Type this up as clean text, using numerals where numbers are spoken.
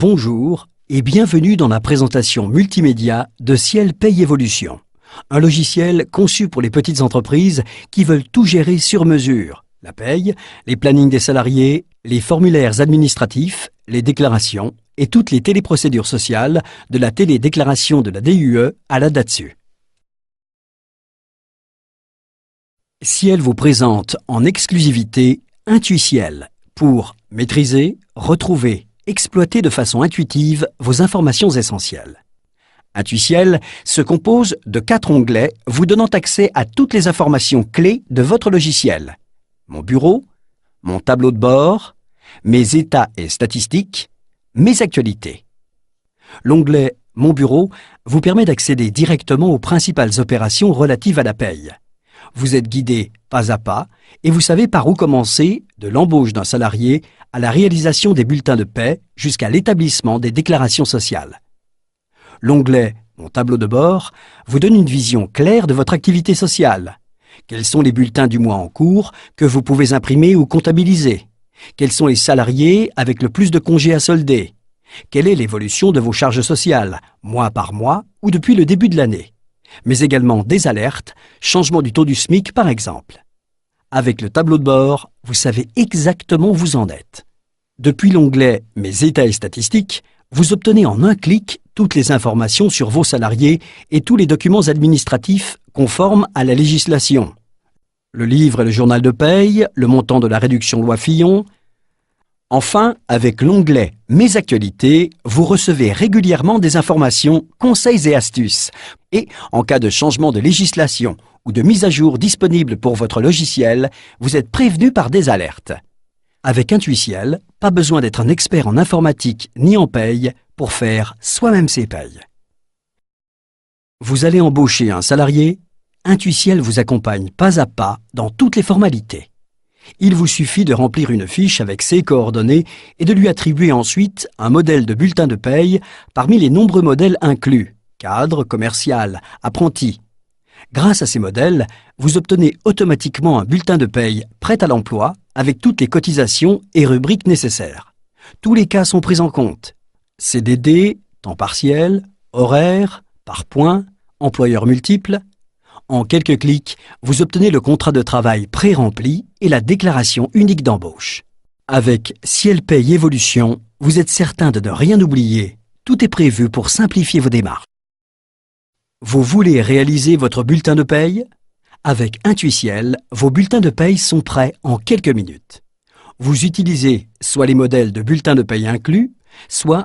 Bonjour et bienvenue dans la présentation multimédia de Ciel Paye Évolution, un logiciel conçu pour les petites entreprises qui veulent tout gérer sur mesure. La paye, les plannings des salariés, les formulaires administratifs, les déclarations et toutes les téléprocédures sociales de la télédéclaration de la DUE à la DATSU. Ciel vous présente en exclusivité Intuiciel pour maîtriser, retrouver, exploiter de façon intuitive vos informations essentielles. Intuiciel se compose de 4 onglets vous donnant accès à toutes les informations clés de votre logiciel. Mon bureau, mon tableau de bord, mes états et statistiques, mes actualités. L'onglet Mon bureau vous permet d'accéder directement aux principales opérations relatives à la paye. Vous êtes guidé pas à pas et vous savez par où commencer, de l'embauche d'un salarié à la réalisation des bulletins de paie jusqu'à l'établissement des déclarations sociales. L'onglet Mon tableau de bord vous donne une vision claire de votre activité sociale. Quels sont les bulletins du mois en cours que vous pouvez imprimer ou comptabiliser? Quels sont les salariés avec le plus de congés à solder? Quelle est l'évolution de vos charges sociales, mois par mois ou depuis le début de l'année? Mais également des alertes, changement du taux du SMIC par exemple. Avec le tableau de bord, vous savez exactement où vous en êtes. Depuis l'onglet Mes états et statistiques, vous obtenez en un clic toutes les informations sur vos salariés et tous les documents administratifs conformes à la législation. Le livre et le journal de paye, le montant de la réduction loi Fillon. Enfin, avec l'onglet Mes actualités, vous recevez régulièrement des informations, conseils et astuces. Et en cas de changement de législation ou de mise à jour disponible pour votre logiciel, vous êtes prévenu par des alertes. Avec Intuiciel, pas besoin d'être un expert en informatique ni en paye pour faire soi-même ses payes. Vous allez embaucher un salarié? Intuiciel vous accompagne pas à pas dans toutes les formalités. Il vous suffit de remplir une fiche avec ses coordonnées et de lui attribuer ensuite un modèle de bulletin de paye parmi les nombreux modèles inclus, cadre, commercial, apprenti. Grâce à ces modèles, vous obtenez automatiquement un bulletin de paye prêt à l'emploi avec toutes les cotisations et rubriques nécessaires. Tous les cas sont pris en compte. CDD, temps partiel, horaire, par points, employeurs multiples. En quelques clics, vous obtenez le contrat de travail pré-rempli et la déclaration unique d'embauche. Avec Ciel Paye Évolution, vous êtes certain de ne rien oublier. Tout est prévu pour simplifier vos démarches. Vous voulez réaliser votre bulletin de paye? Avec Intuiciel, vos bulletins de paye sont prêts en quelques minutes. Vous utilisez soit les modèles de bulletins de paye inclus, soit